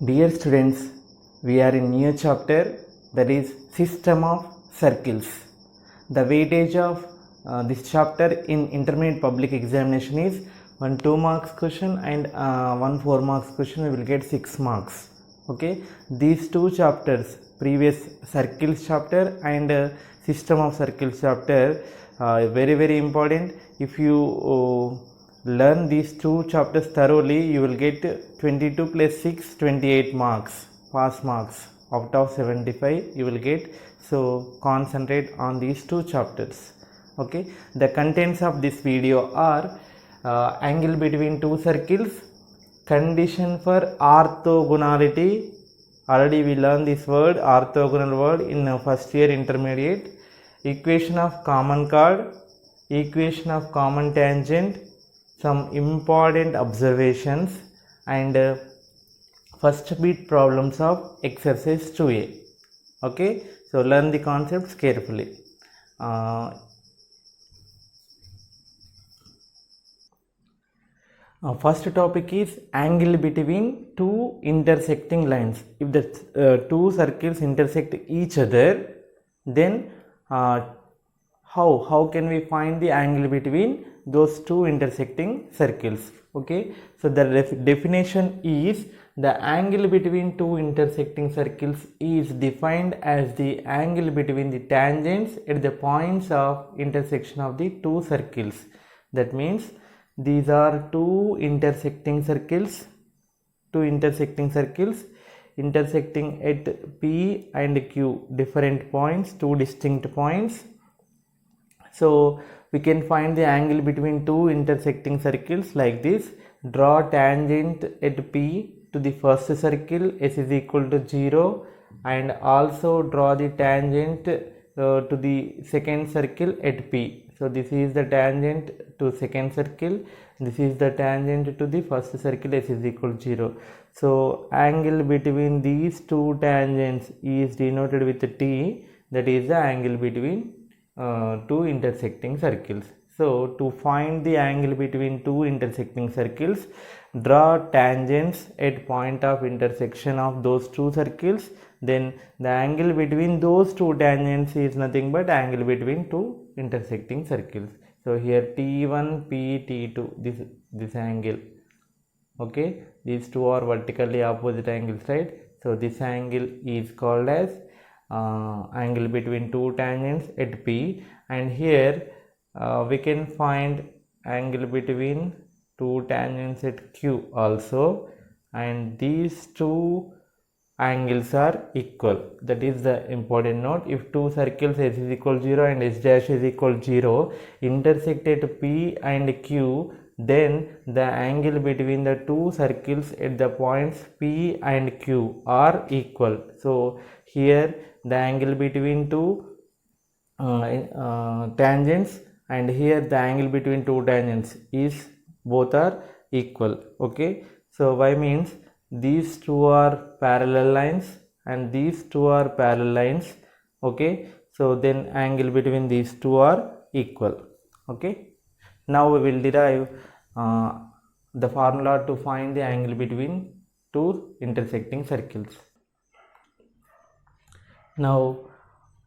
Dear students, we are in new chapter, that is system of circles. The weightage of this chapter in intermediate public examination is one 2 marks question and one 4 marks question. We will get 6 marks. Okay, these two chapters, previous circles chapter and system of circles chapter, very important. If you learn these two chapters thoroughly, you will get 22 plus 6 28 marks, pass marks out of 75 you will get. So concentrate on these two chapters. Okay, the contents of this video are angle between two circles, condition for orthogonality. Already we learned this word, orthogonal word, in first year intermediate. Equation of common chord, equation of common tangent, some important observations, and first beat problems of exercise 2a. Okay, so learn the concepts carefully. First topic is angle between two intersecting lines. If the two circles intersect each other, then how can we find the angle between those two intersecting circles? Okay, so the definition is the angle between two intersecting circles is defined as the angle between the tangents at the points of intersection of the two circles. That means these are two intersecting circles intersecting at P and Q, different points, two distinct points. So we can find the angle between two intersecting circles like this. Draw tangent at P to the first circle, S is equal to 0, and also draw the tangent to the second circle at P. So this is the tangent to second circle, this is the tangent to the first circle, S is equal to 0. So angle between these two tangents is denoted with T, that is the angle between two intersecting circles. So to find the angle between two intersecting circles, draw tangents at point of intersection of those two circles. Then the angle between those two tangents is nothing but angle between two intersecting circles. So here T1, P, T2, this angle. Okay, these two are vertically opposite angles, right? So this angle is called as angle between two tangents at P, and here we can find angle between two tangents at Q also, and these two angles are equal. That is the important note. If two circles S is equal to 0 and S dash is equal to 0 intersect at P and Q, then the angle between the two circles at the points P and Q are equal. So here the angle between two tangents, and here the angle between two tangents is both are equal. Okay, so y means these two are parallel lines and these two are parallel lines. Okay, so then angle between these two are equal. Okay, now we will derive the formula to find the angle between two intersecting circles. Now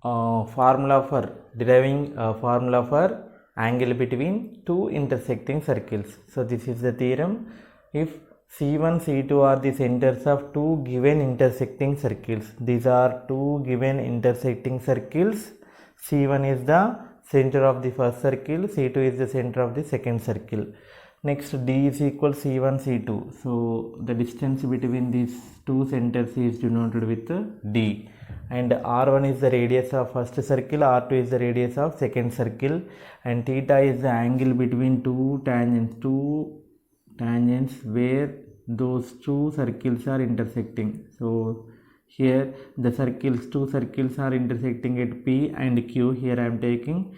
formula for deriving formula for angle between two intersecting circles. So this is the theorem. If C1, C2 are the centers of two given intersecting circles. These are two given intersecting circles. C1 is the center of the first circle, C2 is the center of the second circle. Next, D is equal C1, C2. So the distance between these two centers is denoted with D. And R1 is the radius of first circle, R2 is the radius of second circle, and theta is the angle between two tangents where those two circles are intersecting. So here the two circles are intersecting at P and Q. Here I am taking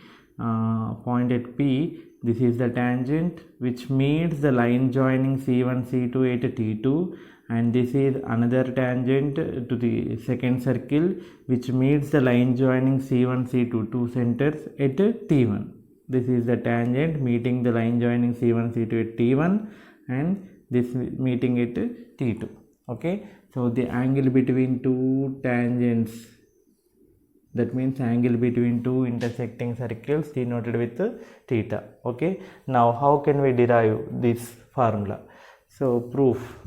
point at P. This is the tangent which meets the line joining C1, C2 at T2, and this is another tangent to the second circle which meets the line joining C1, C2, two centers at T1. This is the tangent meeting the line joining C1, C2 at T1, and this meeting at T2. Okay, so the angle between two tangents, that means angle between two intersecting circles denoted with theta. Okay, now how can we derive this formula? So proof.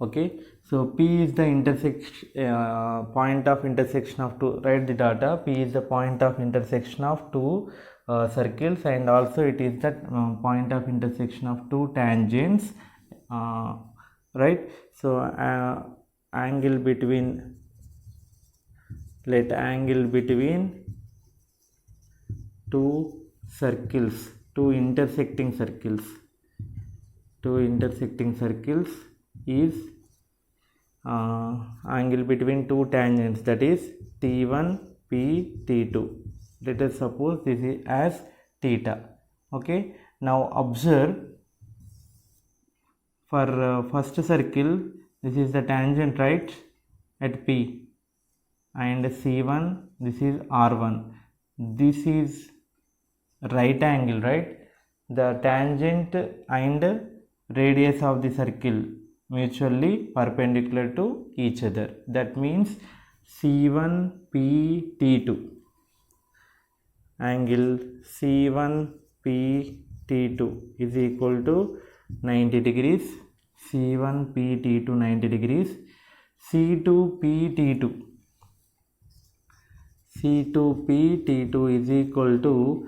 Okay, so P is the intersection point of intersection of two, write the data. P is the point of intersection of two circles, and also it is the point of intersection of two tangents, right? So angle between, let angle between two circles, two intersecting circles is angle between two tangents, that is T1 P T2. Let us suppose this is as theta. Okay, now observe, for first circle this is the tangent, right, at P, and C1 this is R1. This is right angle, right? The tangent and radius of the circle mutually perpendicular to each other. That means C1PT2, angle C1PT2 is equal to 90 degrees. C1PT2 90 degrees. C2PT2 is equal to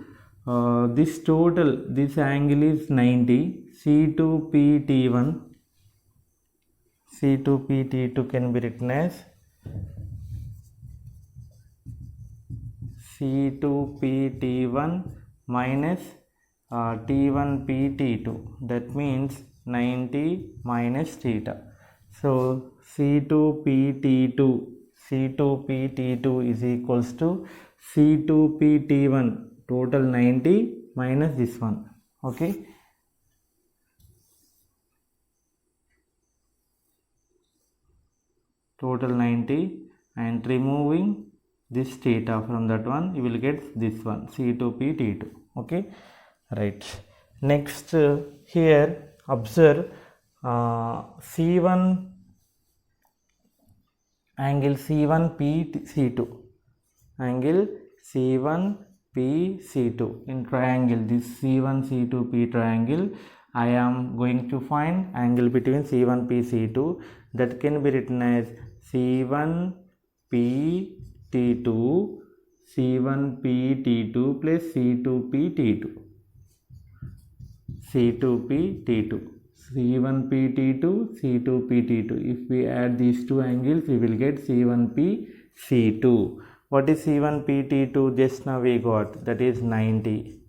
this total, this angle is 90. C2PT2 can be written as C2PT1 minus T1PT2, that means 90 minus theta. So C2PT2 is equals to C2PT1 total 90 minus this one. Okay, total 90, and removing this theta from that one, you will get this one, C2PT2. Okay, right. Next here observe C1 angle C1PC2, angle C1PC2 in triangle, this C1C2P triangle. I am going to find angle between C1PC2, that can be written as C1PT2 plus C2PT2. C1PT2. If we add these two angles, we will get C1PC2. What is C1PT2? Just now we got, that is 90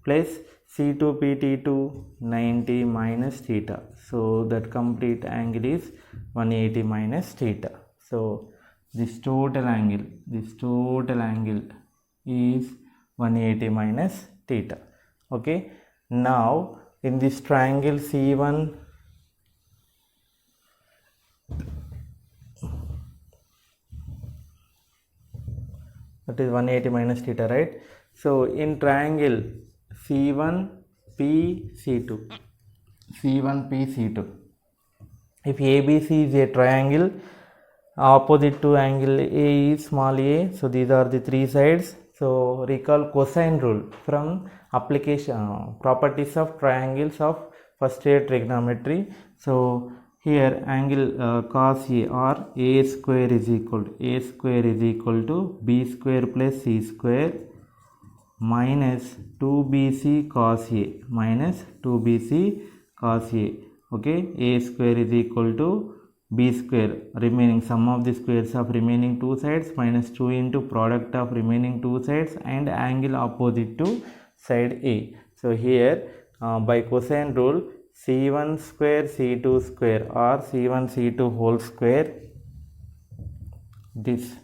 plus C2PT2 90 minus theta. So that complete angle is 180 minus theta. So this total angle is 180 minus theta. Okay, now in this triangle C1, that is 180 minus theta, right? So in triangle C1PC2, if ABC is a triangle, opposite to angle A is small a, so these are the three sides. So recall cosine rule from application properties of triangles of first year trigonometry. So here angle cos A or A square is equal to B square plus C square minus 2BC cos A minus 2BC cos A. Okay, A square is equal to B square, remaining sum of the squares of remaining two sides, minus 2 into product of remaining two sides and angle opposite to side A. So here by cosine rule, C1 square C2 square or C1 C2 whole square, this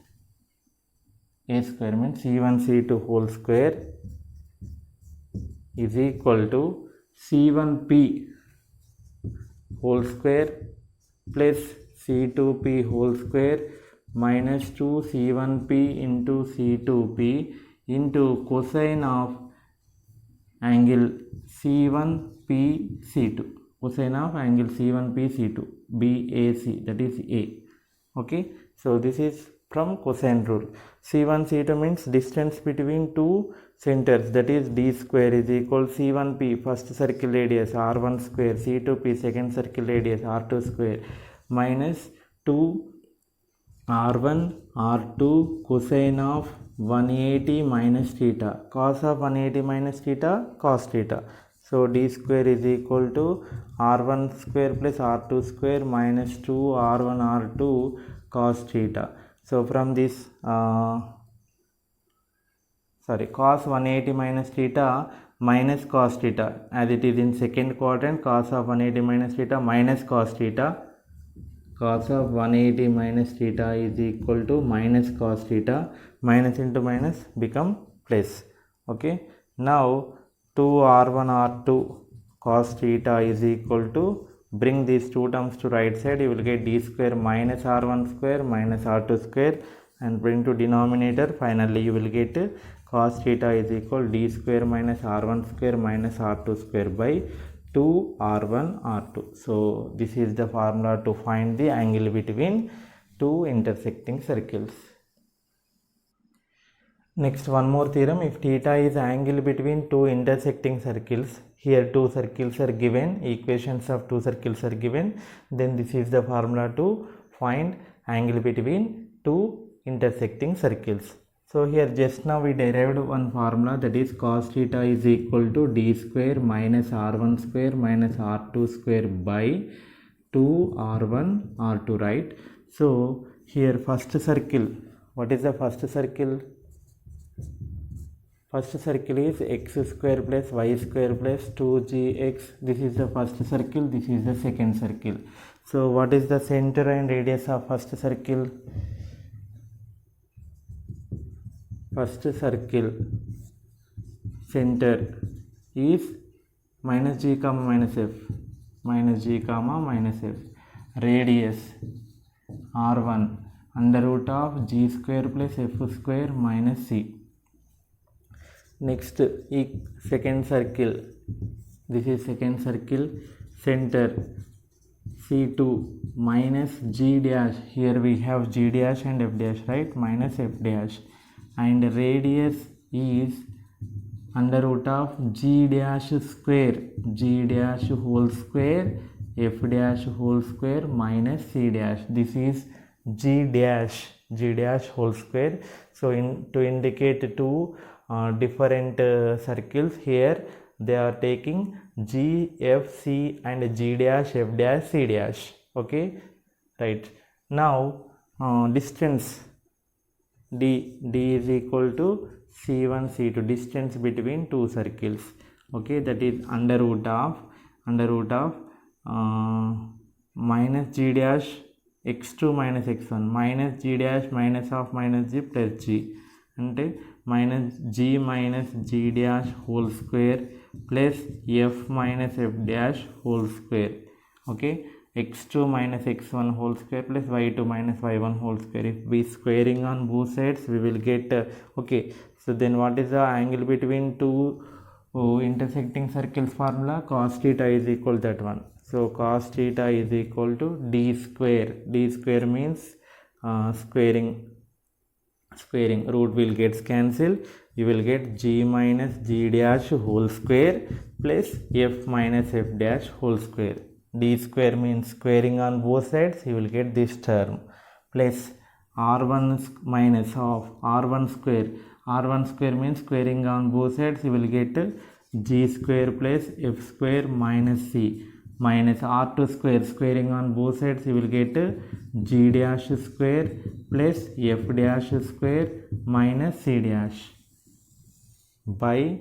A square means C1 C2 whole square is equal to C1P whole square plus C2P whole square minus 2 C1P into C2P into cosine of angle C1P C2. cosine of angle C1P C2 BAC, that is A. Okay, so this is from cosine rule. C1 C2 means distance between two centers, that is d square is equal C1P first circle radius r1 square, C2P second circle radius r2 square, minus 2 r1 r2 cosine of 180 minus theta, cos of 180 minus theta, cos theta. So d square is equal to r1 square plus r2 square minus 2 r1 r2 cos theta. So from this cos 180 minus theta minus cos theta, as it is in second quadrant, cos of 180 minus theta minus cos theta, cos of 180 minus theta is equal to minus cos theta, minus into minus become plus. Okay, now 2 r1 r2 cos theta is equal to, bring these two terms to right side, you will get d square minus r1 square minus r2 square, and bring to denominator, finally you will get cos theta is equal d square minus r1 square minus r2 square by 2 r1 r2. So this is the formula to find the angle between two intersecting circles. Next, one more theorem. If theta is angle between two intersecting circles, here two circles are given, equations of two circles are given, then this is the formula to find angle between two intersecting circles. So here just now we derived one formula, that is cos theta is equal to d square minus r1 square minus r2 square by 2 r1 r2, right? So here first circle, what is the first circle? First circle is x square plus y square plus 2gx. This is the first circle, this is the second circle. So what is the center and radius of first circle? First circle center is minus g comma minus f, minus g comma minus f. Radius r1 under root of g square plus f square minus c. Next, second circle, this is second circle, center C2 minus g dash, here we have g dash and f dash, right, minus f dash, and radius is under root of g dash square, g dash whole square, f dash whole square minus c dash, this is g dash whole square. So to indicate two different circles, here they are taking g, f, c and g dash, f dash, c dash. Okay, right. Now distance d is equal to c1 c2, distance between two circles. Okay, that is under root of minus g dash x2 minus x1 minus g dash minus of minus g plus g, and minus g minus g dash whole square plus f minus f dash whole square. Okay, x2 minus x1 whole square plus y2 minus y1 whole square. If we squaring on both sides, we will get okay. So then what is the angle between two intersecting circles formula? Cos theta is equal to that one. So cos theta is equal to d square. D square means squaring, root will get cancelled, you will get g minus g dash whole square plus f minus f dash whole square. D square means squaring on both sides, you will get this term, plus r1 minus of r1 square. R1 square means squaring on both sides, you will get g square plus f square minus c, minus r2 square, squaring on both sides, you will get g dash square plus f dash square minus c dash by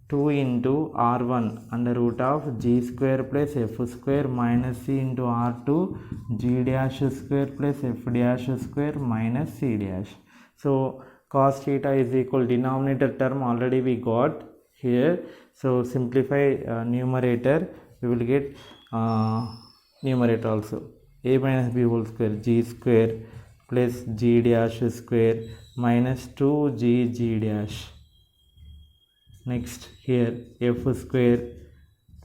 2 into r1 under root of g square plus f square minus c into r2 g dash square plus f dash square minus c dash. So cos theta is equal, denominator term already we got here, so simplify numerator, we will get numerator also, a minus b whole square, g square plus g dash square minus 2g dash. Next here f square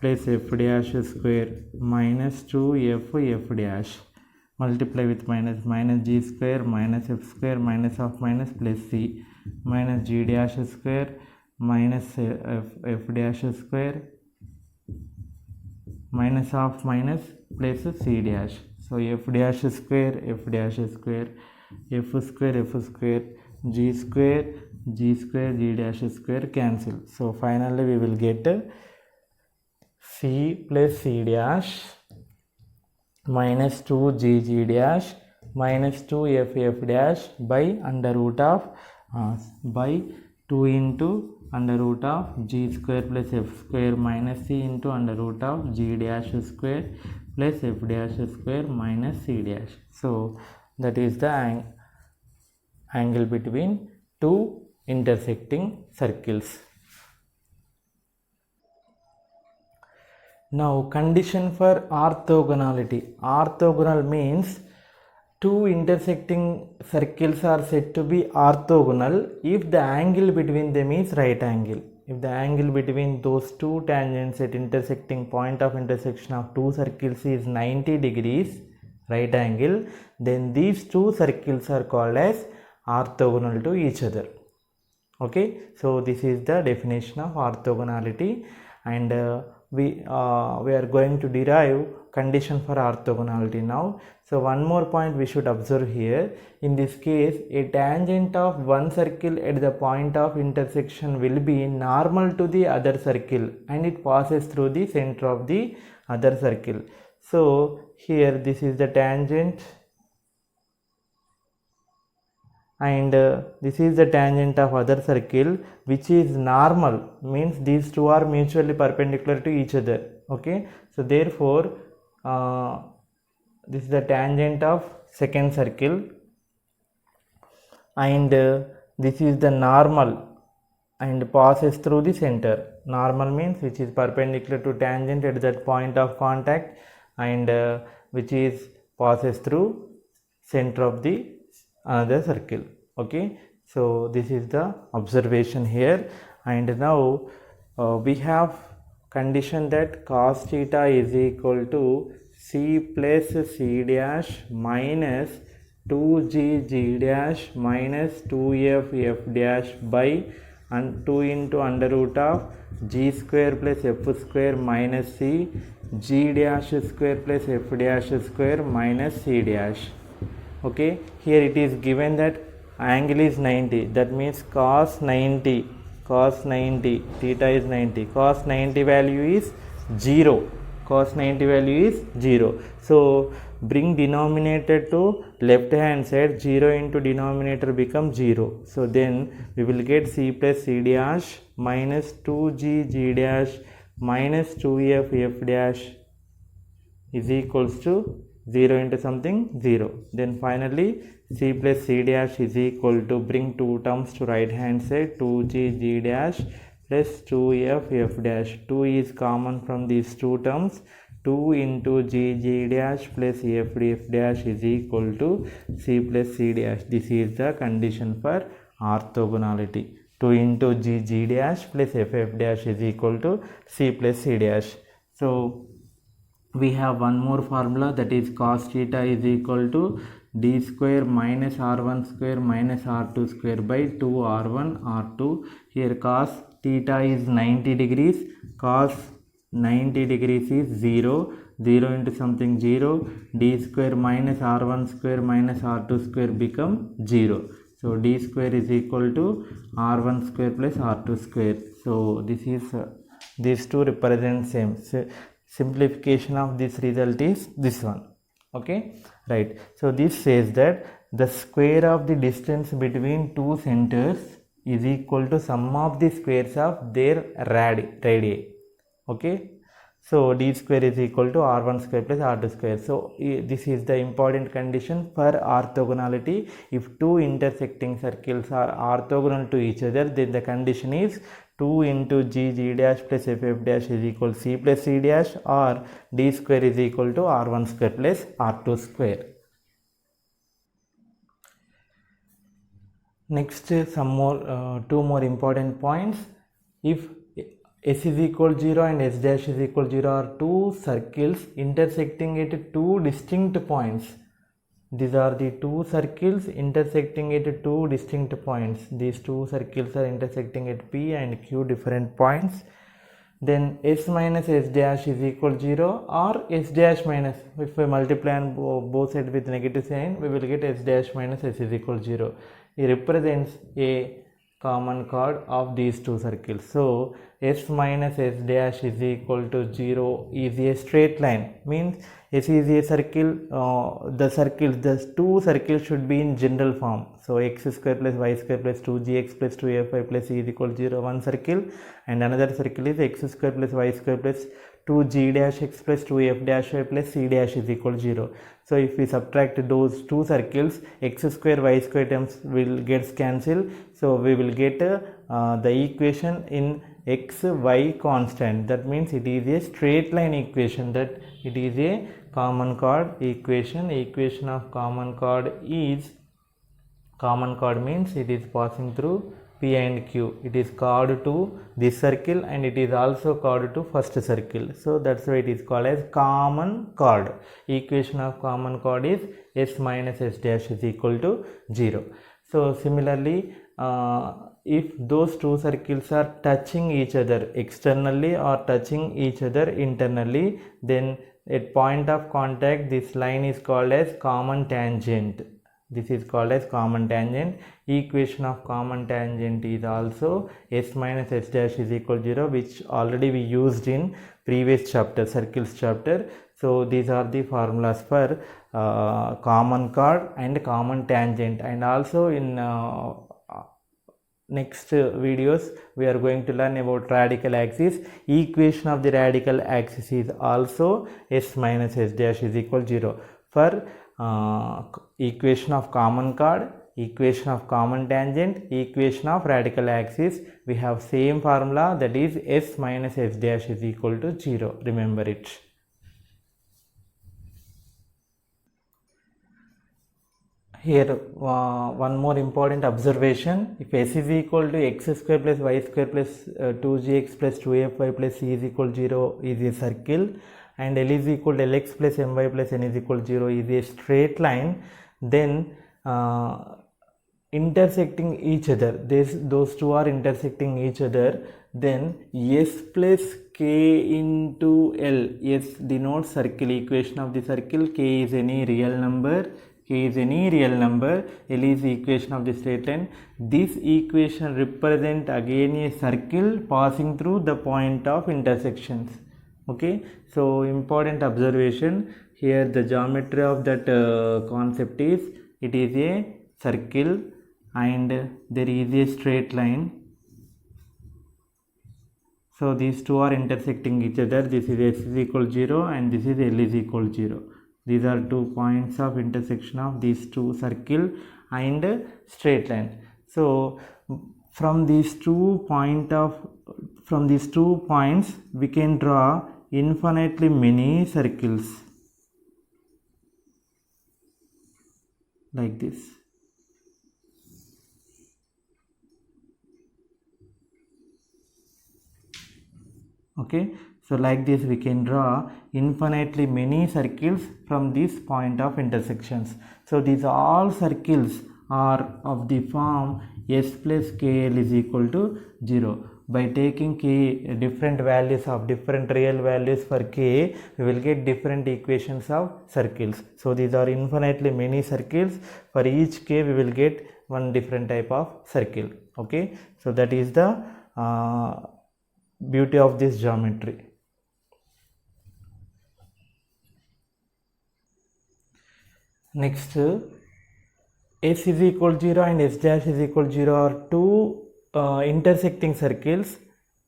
plus f dash square minus 2f f dash, multiply with minus g square minus f square minus of minus plus c minus g dash square minus f dash square minus of minus plus c dash. So f dash square f dash square f square g square g dash square cancel. So finally we will get c plus c dash minus 2g dash minus 2f dash by under root of by 2 into under root of g square plus f square minus c into under root of g dash square plus f dash square minus c dash. So that is the angle between two intersecting circles. Now condition for orthogonality. Orthogonal means two intersecting circles are said to be orthogonal if the angle between them is right angle. If the angle between those two tangents at intersecting point of intersection of two circles is 90 degrees right angle, then these two circles are called as orthogonal to each other. Okay, so this is the definition of orthogonality, and we are going to derive condition for orthogonality now. So one more point we should observe here. In this case, a tangent of one circle at the point of intersection will be normal to the other circle and it passes through the center of the other circle. So here this is the tangent and this is the tangent of other circle, which is normal, means these two are mutually perpendicular to each other. Okay, so therefore this is the tangent of second circle and this is the normal and passes through the center. Normal means which is perpendicular to tangent at that point of contact and which is passes through center of the another circle. Okay, so this is the observation here, and now we have condition that cos theta is equal to c plus c dash minus 2g g dash minus 2f f dash by 2 into under root of g square plus f square minus c g dash square plus f dash square minus c dash. Okay, here it is given that angle is 90, that means cos 90 theta is 90, cos 90 value is 0, cos 90 value is 0. So bring denominator to left hand side, 0 into denominator becomes 0. So then we will get c plus c dash minus 2g g dash minus 2f f dash is equals to 0 into something 0. Then finally c plus c dash is equal to, bring two terms to right hand side, 2g g dash plus 2f f dash. 2 is common from these two terms, 2 into g g dash plus f dash is equal to c plus c dash. This is the condition for orthogonality. 2 into g g dash plus f dash is equal to c plus c dash. So we have one more formula, that is cos theta is equal to d square minus r1 square minus r2 square by 2 r1 r2. Here cos theta is 90 degrees, cos 90 degrees is 0, 0 into something 0, d square minus r1 square minus r2 square become 0. So d square is equal to r1 square plus r2 square. So this is these two represent same. Simplification of this result is this one. Okay, right. So this says that the square of the distance between two centers is equal to sum of the squares of their radii. Okay, so d square is equal to r1 square plus r2 square. So this is the important condition for orthogonality. If two intersecting circles are orthogonal to each other, then the condition is 2 into g g dash plus f dash is equal to c plus c dash, or d square is equal to r1 square plus r2 square. Next, some more two more important points. If S is equal 0 and S dash is equal 0 are two circles intersecting at two distinct points. These are the two circles intersecting at two distinct points. These two circles are intersecting at P and Q different points. Then S minus S dash is equal 0 or S dash minus, if we multiply on both sides with negative sign, we will get S dash minus S is equal 0. It represents a common chord of these two circles. So S minus S dash is equal to 0 is a straight line, means S is a circle, the two circles should be in general form. So x square plus y square plus 2gx plus 2fy plus c is equal to 0, one circle, and another circle is x square plus y square plus 2g dash x plus 2f dash y plus c dash is equal to 0. So if we subtract those two circles, x square y square terms will get cancelled. So we will get the equation in x y constant. That means it is a straight line equation, that it is a common chord equation. Equation of common chord is, common chord means it is passing through P and Q. It is chord to this circle and it is also chord to first circle. So that's why it is called as common chord. Equation of common chord is S minus S dash is equal to 0. So similarly, if those two circles are touching each other externally or touching each other internally, then at point of contact this line is called as common tangent. This is called as common tangent. Equation of common tangent is also S minus S dash is equal to 0, which already we used in previous chapter, circles chapter. So these are the formulas for common chord and common tangent. And also in next videos we are going to learn about radical axis. Equation of the radical axis is also S minus S dash is equal to 0. For equation of common chord, equation of common tangent, equation of radical axis, we have same formula, that is S minus S dash is equal to 0. Remember it. Here one more important observation: if S is equal to x square plus y square plus 2gx plus 2fy plus c is equal to 0 is a circle, and L is equal to Lx plus My plus N is equal to 0 is a straight line, then intersecting each other, those two are intersecting each other, then S plus K into L, S denotes circle, equation of the circle, K is any real number, K is any real number, L is the equation of the straight line. This equation represent again a circle passing through the point of intersections. Okay, so important observation here, the geometry of that concept is, it is a circle and there is a straight line. So these two are intersecting each other. This is S is equal to 0 and this is L is equal to 0. These are 2 points of intersection of these two circle and straight line. So from these 2 points we can draw infinitely many circles like this. Okay, so like this we can draw infinitely many circles from this point of intersections. So these all circles are of the form S plus KL is equal to 0. By taking K different values of different real values for K, we will get different equations of circles. So these are infinitely many circles. For each K we will get one different type of circle. Okay, so that is the beauty of this geometry. Next, S is equal to 0 and S dash is equal to 0 are two intersecting circles,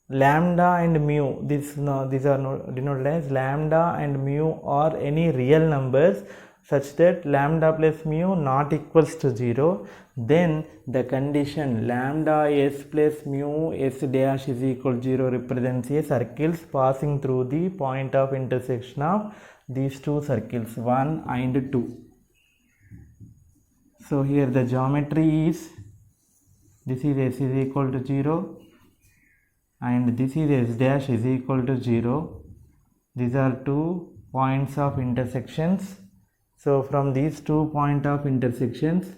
lambda and mu. These are denoted as lambda and mu are any real numbers such that lambda plus mu not equals to 0. Then the condition lambda S plus mu S dash is equal to 0 represents a circles passing through the point of intersection of these two circles 1 and 2. So here the geometry is, this is S is equal to 0, and this is s dash is equal to 0. These are 2 points of intersections. So from these 2 points of intersections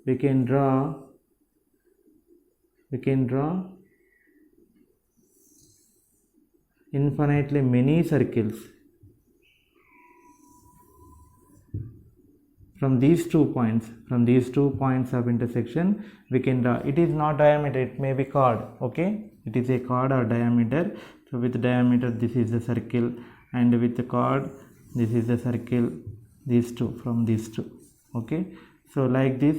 we can draw infinitely many circles. From these 2 points of intersection we can draw. It is not diameter, it may be chord. Okay, it is a chord or diameter. So with diameter this is the circle, and with the chord this is the circle, these two, from these two. Okay, so like this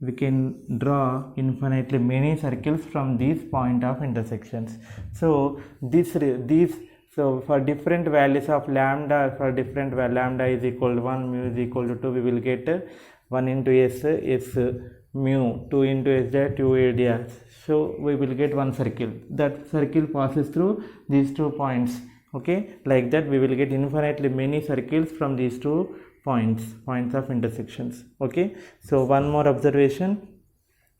we can draw infinitely many circles from these point of intersections. So so for different values of lambda, lambda is equal to 1, mu is equal to 2, we will get 1 into s mu, 2 into s dash, 2 a dash. So we will get one circle. That circle passes through these 2 points. Okay, like that we will get infinitely many circles from these 2 points of intersections. Okay, so one more observation: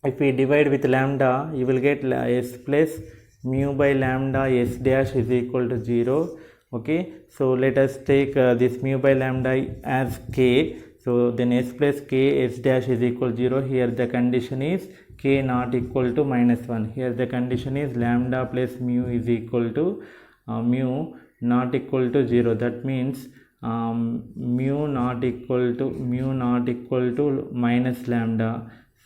if we divide with lambda, you will get s plus mu by lambda s dash is equal to 0. Okay, so let us take this mu by lambda as k. So then s plus k s dash is equal to 0. Here the condition is k not equal to -1. Here the condition is lambda plus mu is equal to mu not equal to 0. That means mu not equal to minus lambda.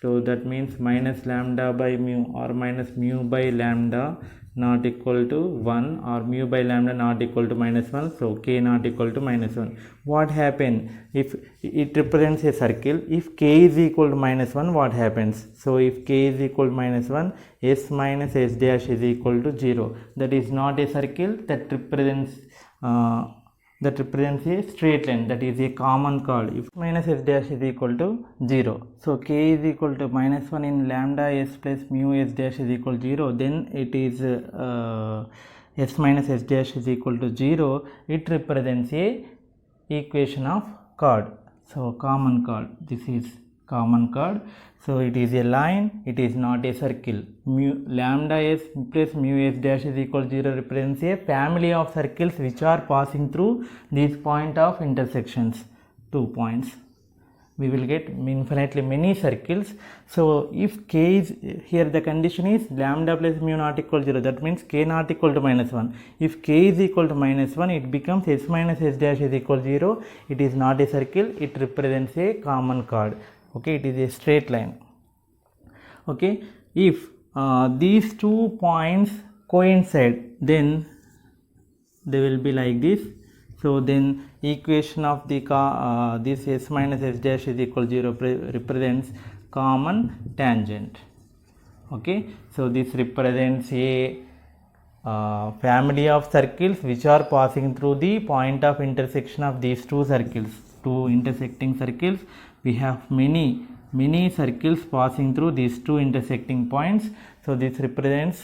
So that means minus lambda by mu, or minus mu by lambda not equal to 1, or mu by lambda not equal to -1. So k not equal to -1. What happens if it represents a circle? If k is equal to -1, what happens? So if k is equal to -1, s minus s dash is equal to 0. That is not a circle, that represents a straight line, that is a common chord. If minus s dash is equal to 0, so k is equal to -1 in lambda s plus mu s dash is equal to 0, then it is s minus s dash is equal to 0. It represents a equation of chord. So common chord, this is common chord. So it is a line, it is not a circle. Lambda s plus mu s dash is equal to 0 represents a family of circles which are passing through these point of intersections, 2 points. We will get infinitely many circles. So if k is, here the condition is lambda plus mu not equal to 0, that means k not equal to -1. If k is equal to -1, it becomes s minus s dash is equal to 0. It is not a circle, it represents a common chord. Okay, it is a straight line. Okay, if these 2 points coincide, then they will be like this. So then equation of the this s minus s dash is equal to 0 represents common tangent. Okay, so this represents a family of circles which are passing through the point of intersection of these 2 circles, 2 intersecting circles. We have many circles passing through these 2 intersecting points. So this represents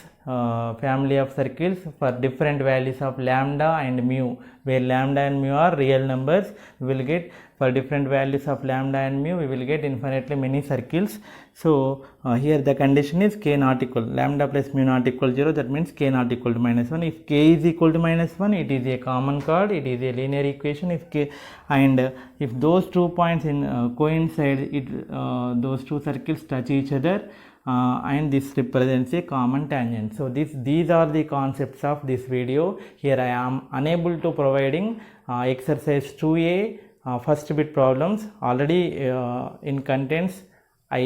family of circles for different values of lambda and mu, where lambda and mu are real numbers. We will get, for different values of lambda and mu, we will get infinitely many circles. So here the condition is k not equal, lambda plus mu not equal to 0, that means k not equal to -1. If k is equal to -1, it is a common chord, it is a linear equation. If k, and if those 2 points coincide, those 2 circles touch each other, and this represents a common tangent. So these are the concepts of this video. Here I am unable to providing exercise 2a first bit problems. Already in contents I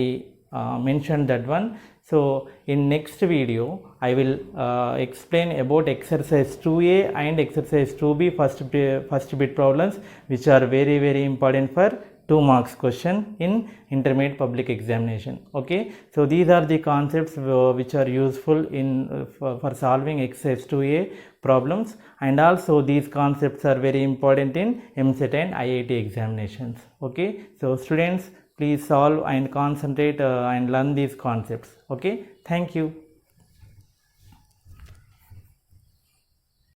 mentioned that one. So in next video I will explain about exercise 2a and exercise 2b first bit problems, which are very important for 2 marks question in intermediate public examination. Okay, so these are the concepts which are useful in for solving exercise 2a problems, and also these concepts are very important in EAMCET and IIT examinations. Okay, so students, please solve and concentrate and learn these concepts. Okay, thank you.